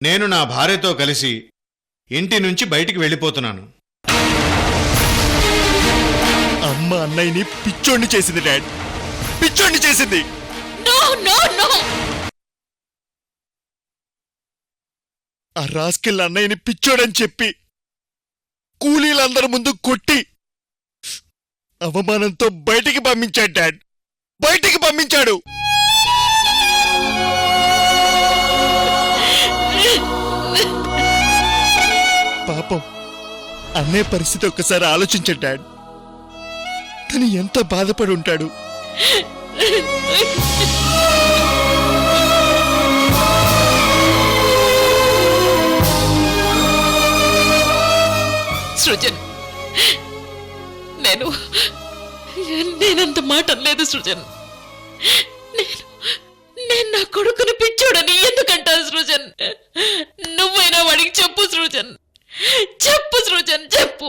నేను నా భార్యతో కలిసి ఇంటి నుంచి బయటికి వెళ్ళిపోతున్నాను. అమ్మ అన్నయ్యని పిచ్చోడిని చేసింది డాడ్, పిచ్చోడిని చేసింది. ఆ రాస్కెల్ అన్నయ్యని పిచ్చోడని చెప్పి కూలీలందరి ముందు కొట్టి అవమానంతో బయటికి పంపించాడు డాడ్, బయటికి పంపించాడు. పాపం అన్నయ్య పరిస్థితి ఒక్కసారి ఆలోచించాడు డాడ్. తను ఎంత బాధపడి ఉంటాడు. సృజన్, నేనంత మాట అనలేదు సృజన్. నేను నా కొడుకుని పిచ్చోడని ఎందుకంటాను సృజన్? నువ్వైనా వాడికి చెప్పు సృజన్, చెప్పు సృజన్, చెప్పు.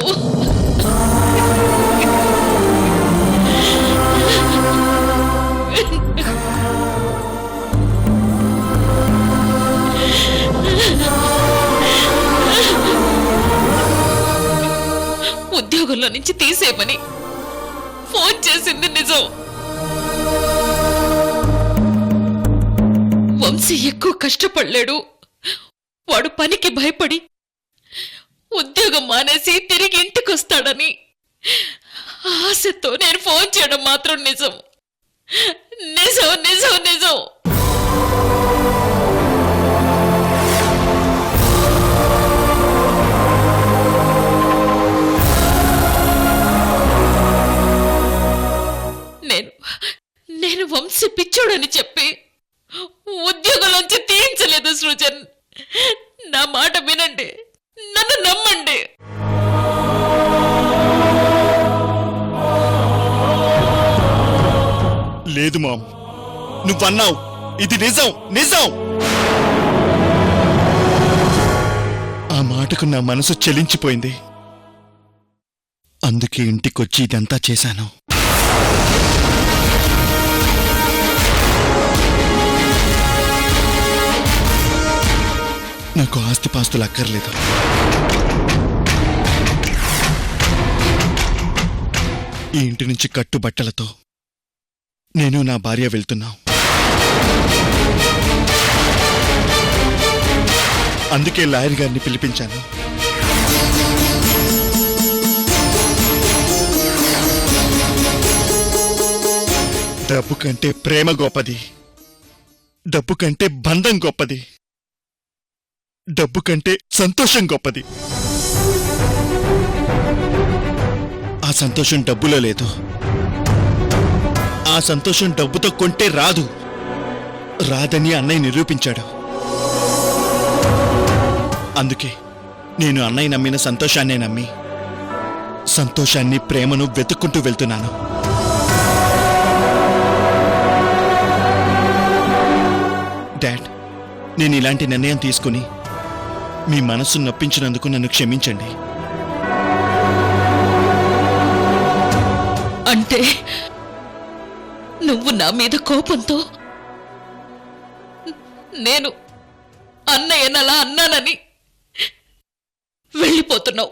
ఉద్యోగంలో నుంచి తీసేయమని ఫోన్ చేసింది నిజం. వంశీ ఎక్కువ కష్టపడలేడు. వాడు పనికి భయపడి ఉద్యోగం మానేసి తిరిగి ఇంటికొస్తాడని ఆశతో నేను ఫోన్ చేయడం మాత్రం నిజం. నిజం నిజం నిజం. నేను వంశీ పిచ్చోడని చెప్పి ఉద్యోగంలోంచి తీయించలేదు సృజన్. నా మాట వినండి, నన్ను నమ్మండి. లేదు మామ్, నువ్వన్నావు, ఇది నిజం, నిజం. ఆ మాటకు నా మనసు చెలించిపోయింది. అందుకే ఇంటికొచ్చి ఇదంతా చేశాను. నాకు ఆస్తిపాస్తులు అక్కర్లేదు. ఈ ఇంటి నుంచి కట్టుబట్టలతో నేను నా భార్య వెళ్తున్నాం. అందుకే లాయర్ గారిని పిలిపించాను. డబ్బు కంటే ప్రేమ గొప్పది, డబ్బు కంటే బంధం గొప్పది, డబ్బు కంటే సంతోషం గొప్పది. ఆ సంతోషం డబ్బులో లేదు. ఆ సంతోషం డబ్బుతో కొంటే రాదు, రాదని అన్నయ్య నిరూపించాడు. అందుకే నేను అన్నయ్య నమ్మిన సంతోషాన్నే నమ్మి సంతోషాన్ని, ప్రేమను వెతుక్కుంటూ వెళ్తున్నాను. డాడ్, నేను ఇలాంటి నిర్ణయం తీసుకుని మీ మనస్సు నొప్పించినందుకు నన్ను క్షమించండి. అంటే నువ్వు నా మీద కోపంతో నేను అన్నయ్యనలా అన్నానని వెళ్ళిపోతున్నావు,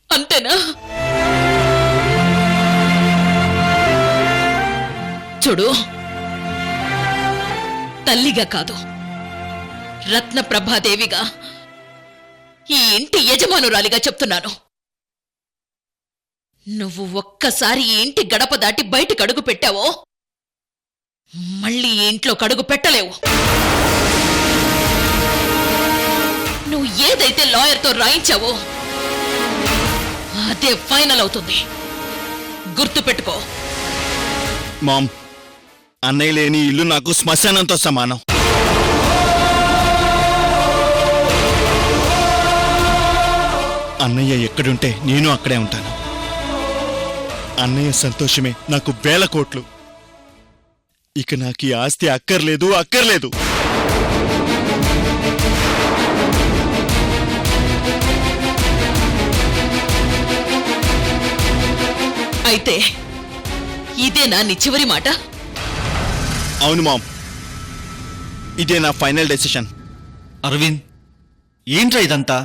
అంతేనా? చూడు, తల్లిగా కాదు, రత్నప్రభాదేవిగా, ఈ ఇంటి యజమానురాలిగా చెప్తున్నాను. నువ్వు ఒక్కసారి ఈ ఇంటి గడప దాటి బయటికి అడుగు పెట్టావో మళ్ళీ ఈ ఇంట్లో కడుగు పెట్టలేవు. నువ్వు ఏదైతే లాయర్తో రాయించావో అదే ఫైనల్ అవుతుంది, గుర్తుపెట్టుకో. మామ్, అన్నయ్య లేని ఇల్లు నాకు శ్మశానంతో సమానం. అన్నయ్య ఎక్కడుంటే నేను అక్కడే ఉంటాను. అన్నయ్య సంతోషమే నాకు 1000 కోట్లు. ఇక నాకు ఈ ఆస్తి అక్కర్లేదు, అక్కర్లేదు. అయితే ఇదేనా నీ చివరి మాట? అవును మామ్, ఇదే నా ఫైనల్ డెసిషన్. అరవింద్, ఏంట్రా ఇదంతా?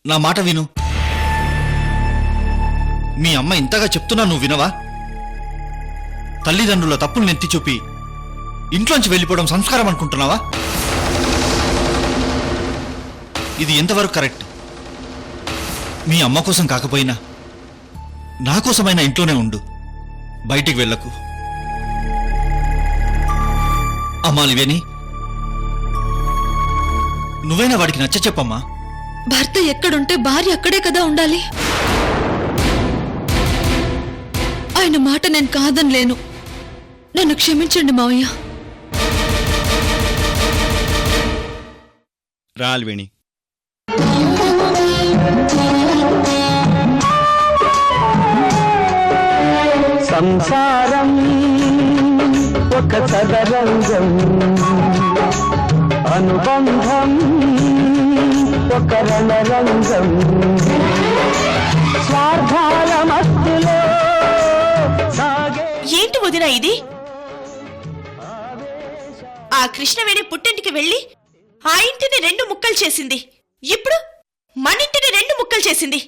నా మాట విను. మీ అమ్మ ఇంతగా చెప్తున్నా నువ్వు వినవా? తల్లిదండ్రుల తప్పులు నెత్తి చూపి ఇంట్లోంచి వెళ్ళిపోవడం సంస్కారం అనుకుంటున్నావా? ఇది ఎంతవరకు కరెక్ట్? మీ అమ్మ కోసం కాకపోయినా నా కోసమైనా ఇంట్లోనే ఉండు, బయటికి వెళ్ళకు. అమ్మాలివేని, నువ్వైనా వాడికి నచ్చ చెప్పమ్మా. భర్త ఎక్కడుంటే భార్య అక్కడే కదా ఉండాలి. ఆయన మాట నేను కాదనిలేను. నన్ను క్షమించండి మావయ్య. రా అలివేణి. సంసారం ఒక చదరంగం, అనుబంధం ఒక రణరంగం, స్వార్థాల మధ్యలో సాగే. ఏంటి వదినా ఇది? ఆ కృష్ణవేణి పుట్టింటికి వెళ్ళి ఆ ఇంటిని 2 ముక్కలు చేసింది. ఇప్పుడు మన ఇంటిని 2 ముక్కలు చేసింది.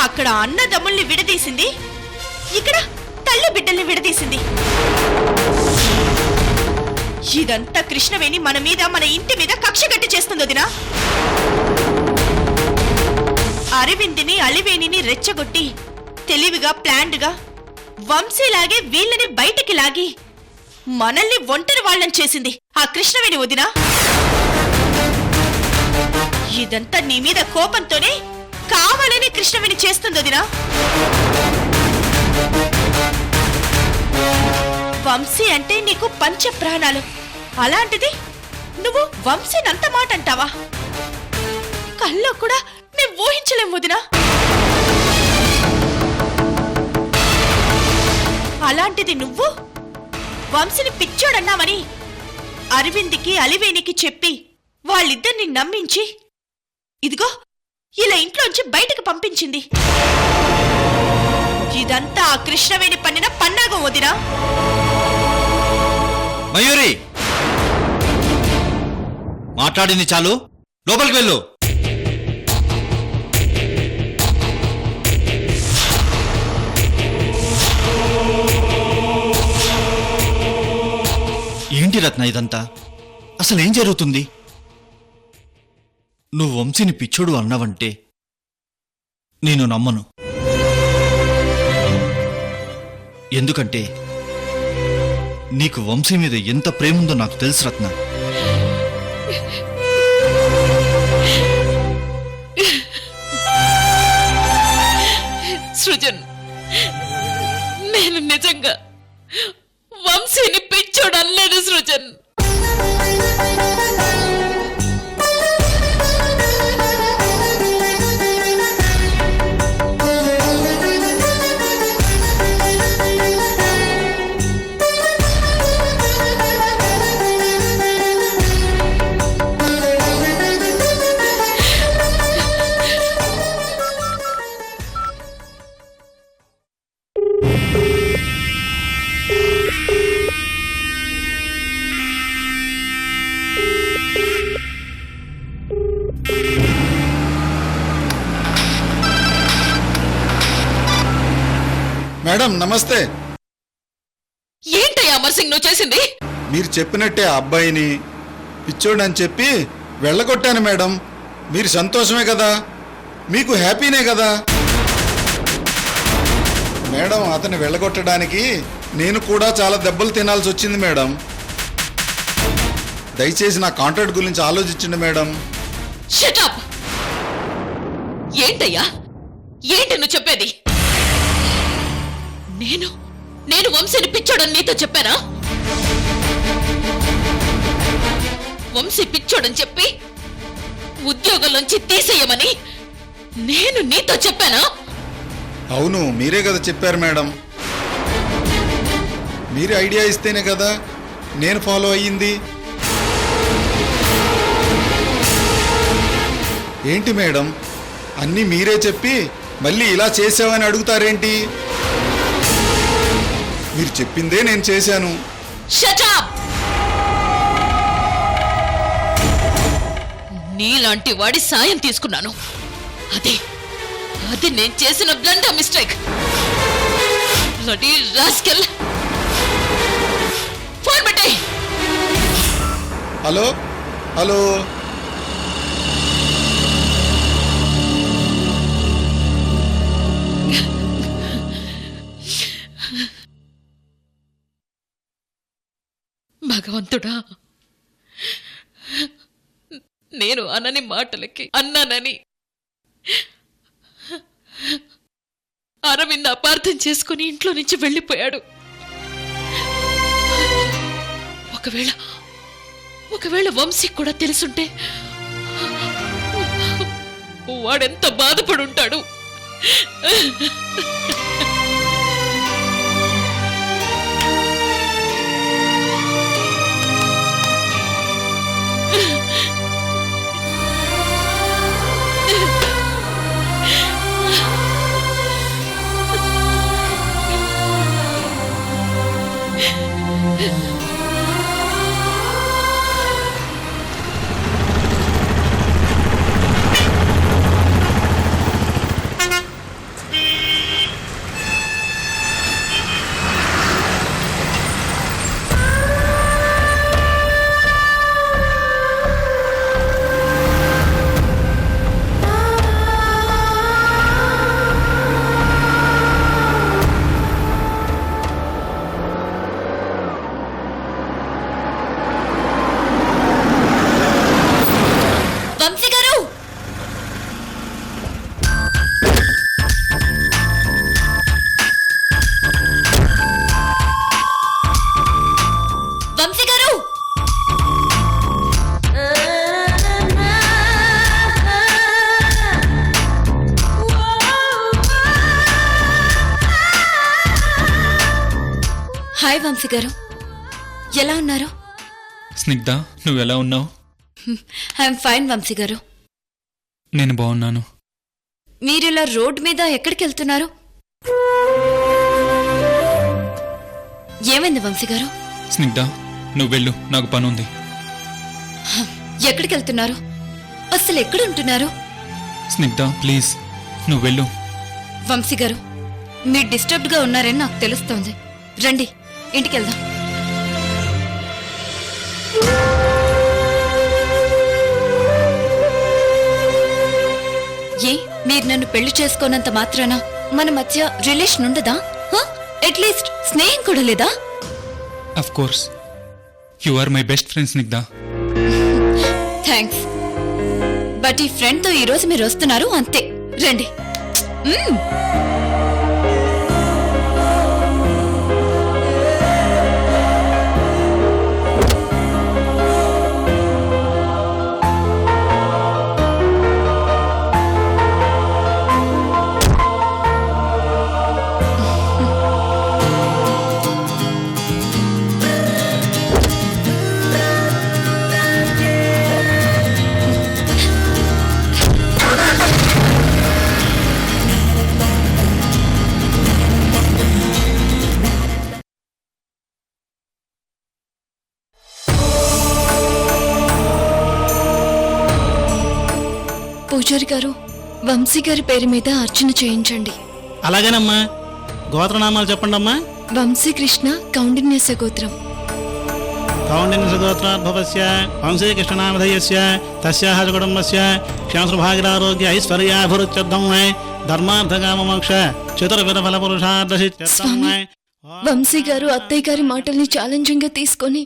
అక్కడ అన్నదమ్ముల్ని విడదీసింది, ఇక్కడ తల్లి బిడ్డల్ని విడదీసింది. ఇదంతా కృష్ణవేణి మన మీద, మన ఇంటి మీద కక్ష గట్టి చేస్తుంది వదినా. అరవింద్ని అలివేణిని రెచ్చగొట్టి తెలివిగా ప్లాన్డ్గా వంశీలాగే వీళ్ళని బయటికి లాగి మనల్ని ఒంటరి వాళ్ళని చేసింది ఆ కృష్ణవేణి వదినా. ఇదంతా నీ మీద కోపంతోనే కావాలని కృష్ణవేణి చేస్తుంది వదినా. వంశీ అంటే నీకు పంచ ప్రాణాలు. అలాంటిది నువ్వు వంశీనంత మాట అంటావా? కల్లో కూడా మేము ఊహించలేం వదినా. అలాంటిది నువ్వు వంశీని పిచ్చోడన్నామని అరవింద్కి అలివేణికి చెప్పి వాళ్ళిద్దరిని నమ్మించి ఇదిగో ఇలా ఇంట్లోంచి బయటకు పంపించింది. ఇదంతా ఆ కృష్ణవేణి పన్నిన పన్నాగం వదినా. మయూరి, మాట్లాడింది చాలు, లోపలికి వెళ్ళు. ఏంటి రత్న ఇదంతా? అసలేం జరుగుతుంది? నువ్వు వంశీని పిచ్చోడు అన్నావంటే నేను నమ్మను. ఎందుకంటే నీకు వంశీ మీద ఎంత ప్రేముందో నాకు తెలుసు రత్న. సృజన్, నేను నిజంగా వంశీని పిచ్చోడు అనలేదు సృజన్. మేడం నమస్తే. ఏంటయ్యా అమర్ సింగ్ నువ్వు చేసింది? మీరు చెప్పినట్టే ఆ అబ్బాయిని పిచ్చోడని చెప్పి వెళ్ళగొట్టాను మేడం. మీరు సంతోషమే కదా, మీకు హ్యాపీనే కదా మేడం. అతన్ని వెళ్ళగొట్టడానికి నేను కూడా చాలా దెబ్బలు తినాల్సి వచ్చింది మేడం. దయచేసి నా కాంట్రాక్ట్ గురించి ఆలోచించండి మేడం. Shut up! ఏంటయ్యా, ఏంటి నువ్వు చెప్పేది? నేను వంశీని పిచ్చోడని నీతో చెప్పానా? వంశీ పిచ్చోడని చెప్పి ఉద్యోగంలోంచి తీసేయమని నేను నీతో చెప్పానా? అవును, మీరే కదా చెప్పారు మేడం. మీరు ఐడియా ఇస్తేనే కదా నేను ఫాలో అయ్యింది. ఏంటి మేడం, అన్నీ మీరే చెప్పి మళ్ళీ ఇలా చేసావని అడుగుతారేంటి? మీరు చెప్పిందే నేను చేశాను. Shut up! నీలాంటి వాడి సాయం తీసుకున్నాను. అది నేను చేసిన బ్లండర్ మిస్టేక్. రాస్కెల్, ఫోన్ పెట్టేయ్. హలో హలో, భగవంతుడా, నేను అనని మాటలకి అన్నానని అరవింద్ అపార్థం చేసుకుని ఇంట్లో నుంచి వెళ్ళిపోయాడు. ఒకవేళ వంశీకి కూడా తెలుసుంటే వాడెంత బాధపడుంటాడు. వంశీ గారు, వంశీ గారు, హాయ్ వంశీ గారు, ఎలా ఉన్నారు? స్నిగ్ధ, నువ్వెలా ఉన్నావు? ఐఎమ్ ఫైన్ వంశీ గారు. నేను బాగున్నాను. మీరిలా రోడ్ మీద ఎక్కడికి వెళ్తున్నారు? ఏమైంది వంశీ గారు? స్నిగ్ధ, నువ్వు వెళ్ళు, నాకు పని ఉంది. ఎక్కడికి వెళ్తున్నారు? అసలు ఎక్కడుంటున్నారు? స్నిగ్ధ, ప్లీజ్ నువ్వు వెళ్ళు. వంశీ గారు, మీరు డిస్టర్బ్డ్ గా ఉన్నారని నాకు తెలుస్తోంది. రండి, ఇంటికి వెళ్దాం. ఏ, మీరు నన్ను పెళ్లి చేసుకోనంత మాత్రాన మన మధ్య రిలేషన్ ఉండదా? అట్లీస్ట్ స్నేహం కూడా లేదా? Of course, you are my best friend Snigdha. Thanks. But ఈ ఫ్రెండ్ తో ఈ రోజు మీరు వస్తున్నారు అంతే. రండి. పూజారి గారు, వంశీ గారి పేరు మీద అర్చన చేయించండి. అలాగేనమ్మా. గోత్రనామాలు చెప్పండి అమ్మా. వంశీ కృష్ణ కౌండిన్యస గోత్రం. కౌండిన్యసగోత్రాద్భవస్య వంశీ కృష్ణనామధేయస్య తస్యాహ కుటుంబస్య క్షేమసుభాగ్యారోగ్య ఐశ్వర్యాభివృద్ధ్యర్థం ధర్మార్థకామమోక్ష చతుర్విధ ఫల పురుషార్థసిద్ధ్యర్థం. స్వామి, వంశీ గారు అత్తయ్య గారి మాటల్ని ఛాలెంజింగ్ గా తీసుకొని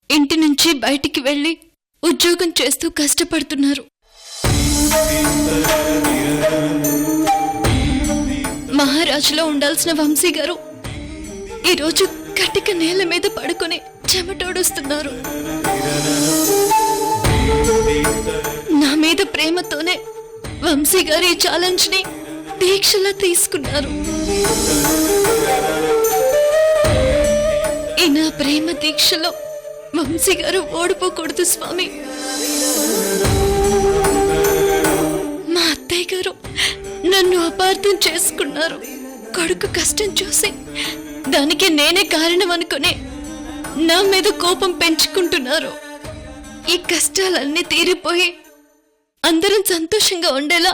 ఇంటి నుంచి బయటికి వెళ్లి ఉద్యోగం చేస్తూ కష్టపడుతున్నారు. మహారాజులో ఉండాల్సిన వంశీ గారు ఈరోజు కటిక నేల మీద పడుకొని చెమటోడుస్తున్నారు. నా మీద ప్రేమతోనే వంశీ గారు ఈ ఛాలెంజ్ ని దీక్షలా తీసుకున్నారు. ఈ నా ప్రేమ దీక్షలో వంశీ గారు ఓడిపోకూడదు స్వామి. మా అత్తయ్య గారు నన్ను అపార్థం చేసుకున్నారు. కొడుకు కష్టం చూసి దానికి నేనే కారణం అనుకుని నా మీద కోపం పెంచుకుంటున్నారు. ఈ కష్టాలన్నీ తీరిపోయి అందరం సంతోషంగా ఉండేలా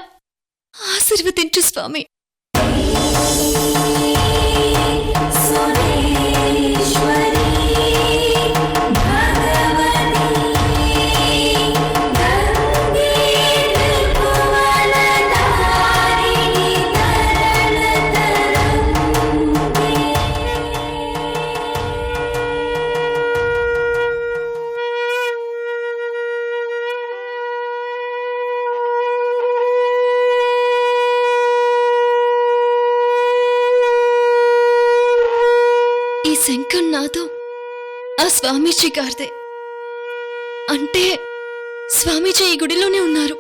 ఆశీర్వదించు స్వామి. ఈ శంఖం నాతో ఆ స్వామీజీ గారిదే. అంటే స్వామీజీ ఈ గుడిలోనే ఉన్నారు.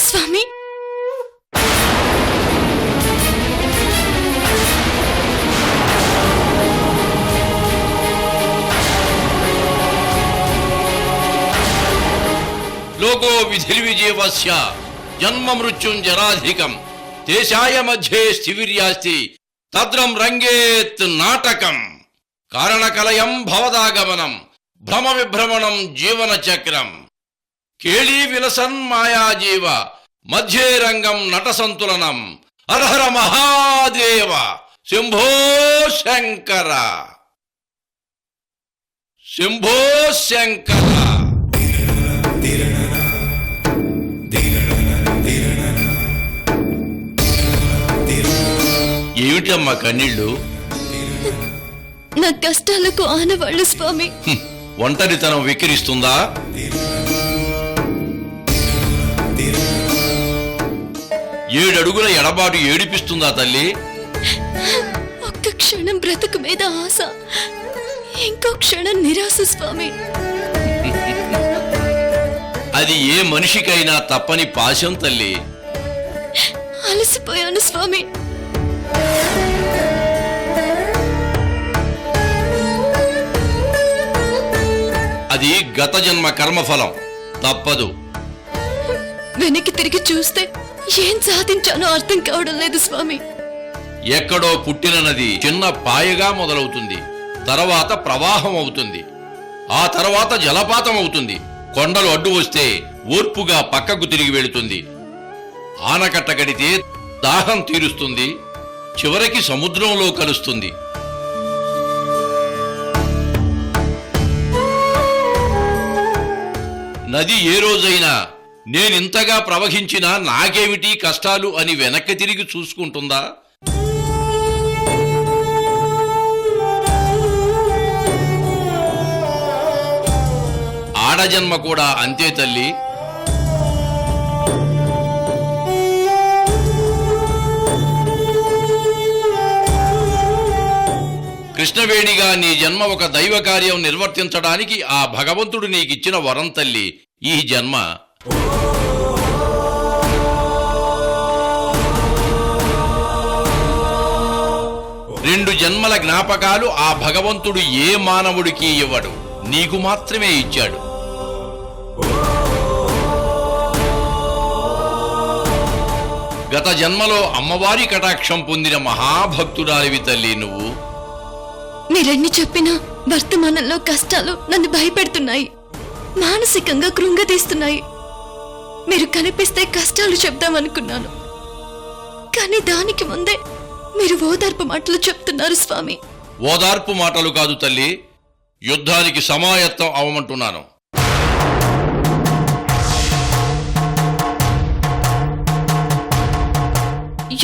స్వామి, లోకో విధిర్విజీవస్య జన్మ మృత్యుంజరాధికం దేశాయ మధ్యే స్థివిర్యాస్తి తద్రం రంగేత్ నాటకం కారణకలయం భవదాగమనం భ్రమ విభ్రమణం జీవన చక్రం కేళీ విలసన్ మాయాజీవ మధ్యే రంగం నట సంతులనం హరహర మహాదేవ శంభో శంకర శంభో శంకర. ఏమిటమ్మా కన్నీళ్ళు? నా కష్టాలకు ఆనవాళ్ళు స్వామి. ఒంటరితనం వికిరిస్తుందా? ఏడడుగుల ఎడబాటు ఏడిపిస్తుందా తల్లి? ఒక్క క్షణం బ్రతుకు మీద ఆశ, ఇంకో క్షణం నిరాశ స్వామి. అది ఏ మనిషికైనా తప్పని పాశం తల్లి. అలసిపోయాను స్వామి. అది గత జన్మ కర్మఫలం, తప్పదు. వెనక్కి తిరిగి చూస్తే ఏం సాధించానో అర్థం కావడం లేదు స్వామి. ఎక్కడో పుట్టిన నది చిన్న పాయగా మొదలవుతుంది, తర్వాత ప్రవాహం అవుతుంది, ఆ తర్వాత జలపాతం అవుతుంది, కొండలు అడ్డు వస్తే ఓర్పుగా పక్కకు తిరిగి వెళుతుంది, ఆనకట్ట కడితే దాహం తీరుస్తుంది, చివరికి సముద్రంలో కలుస్తుంది. నది ఏ రోజైనా నేనింతగా ప్రవహించినా నాకేమిటి కష్టాలు అని వెనక్కి తిరిగి చూసుకుంటుందా? ఆడజన్మ కూడా అంతే తల్లి. కృష్ణవేణిగా నీ జన్మ ఒక దైవ కార్యం నిర్వర్తించడానికి ఆ భగవంతుడు నీకిచ్చిన వరం తల్లి ఈ జన్మ. రెండు జన్మల జ్ఞాపకాలు ఆ భగవంతుడు ఏ మానవుడికి ఇవ్వడు, నీకు మాత్రమే ఇచ్చాడు. గత జన్మలో అమ్మవారి కటాక్షం పొందిన మహాభక్తురాలివి తల్లి నువ్వు. మీరెన్ని చెప్పినా వర్తమానంలో కష్టాలు నన్ను భయపెడుతున్నాయి, మానసికంగా కృంగతీస్తున్నాయి. మీరు కనిపిస్తే కష్టాలు చెప్దామనుకున్నాను, కానీ దానికి ముందే మీరు ఓదార్పు మాటలు చెప్తున్నారు స్వామి. ఓదార్పు మాటలు కాదు తల్లి, యుద్ధానికి సమాయత్తం అవమంటున్నాను.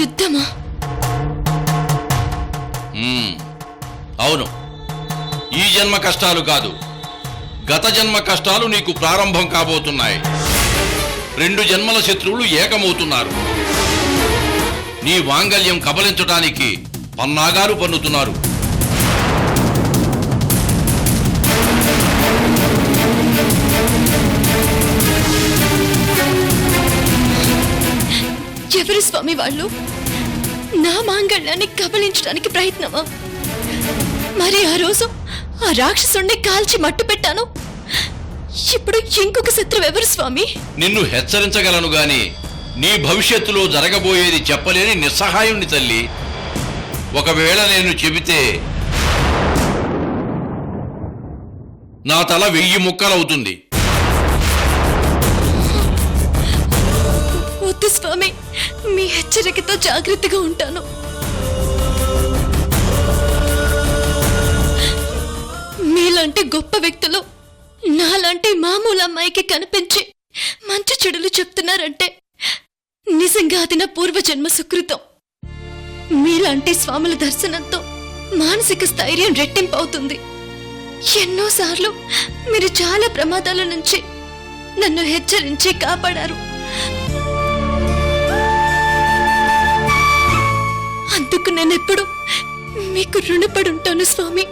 యుద్ధమా? అవును, ఈ జన్మ కష్టాలు కాదు, గత జన్మ కష్టాలు నీకు ప్రారంభం కాబోతున్నాయి. 2 జన్మల శత్రువులు ఏకమవుతున్నారు. నీ మాంగల్యం కబలించడానికి పన్నాగాలు పన్నుతున్నారు. ఎవరు స్వామి వాళ్ళు? నా మాంగళ్యాన్ని కబలించడానికి ప్రయత్నమా? మరి ఆ రోజు ఆ రాక్షసుణ్ణి కాల్చి మట్టు పెట్టాను. ఇప్పుడు ఇంకొక శత్రువు ఎవరు స్వామి? నిన్ను హెచ్చరించగలను గాని నీ భవిష్యత్తులో జరగబోయేది చెప్పలేని నిస్సహాయుణ్ణి తల్లి. ఒకవేళ నేను చెబితే నా తల 1000 ముక్కలవుతుంది. వద్దు స్వామి, మీ హెచ్చరికతో జాగ్రత్తగా ఉంటాను. మీలాంటి గొప్ప వ్యక్తులు నాలాంటి మామూలు అమ్మాయికి కనిపించి మంచి చెడులు చెప్తున్నారంటే నిజంగా అది నా పూర్వజన్మ సుకృతం. మీలాంటి స్వాముల దర్శనంతో మానసిక స్థైర్యం రెట్టింపు అవుతుంది. ఎన్నోసార్లు మీరు చాలా ప్రమాదాల నుంచి నన్ను హెచ్చరించి కాపాడారు. అందుకు నేనెప్పుడు మీకు రుణపడి ఉంటాను స్వామి.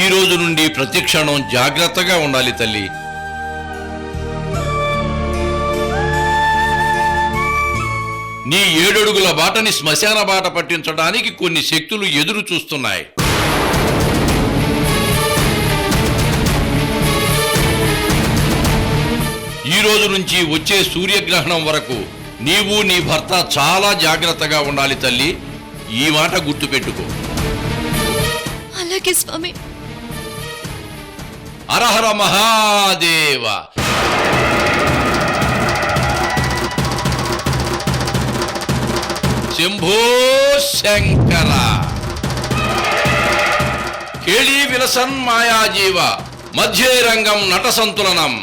ఈ రోజు నుండి ప్రతి క్షణం జాగ్రత్తగా ఉండాలి తల్లి. నీ 7 అడుగుల బాటని శ్మశాన బాట పట్టించడానికి కొన్ని శక్తులు ఎదురు చూస్తున్నాయి. ఈ రోజు నుంచి వచ్చే సూర్యగ్రహణం వరకు నీవు నీ భర్త చాలా జాగ్రత్తగా ఉండాలి తల్లి. ఈ మాట గుర్తుపెట్టుకో. అలాగే స్వామి. హరహర మహాదేవ. శంభో శంకర. కేళీ విలసన్ మాయాజీవ మధ్యే రంగం నట సంతులనం.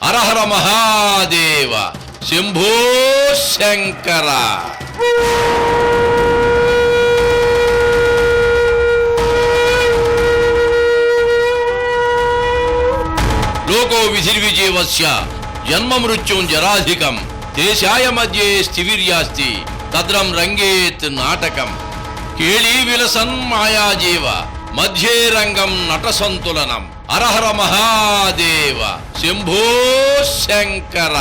హరహర మహాదేవ. శంభో శంకర. లోకో విధిర్విజీవస్య జన్మ మృత్యుం జరాధికం దేశాయ మధ్యే స్థివిర్యాస్తి తద్రం రంగేత్ నాటకం. కేళీ విలసన్ మాయాజీవ మధ్యే రంగం నట సంతులనం. హరహర మహాదేవ. శంభో శంకర.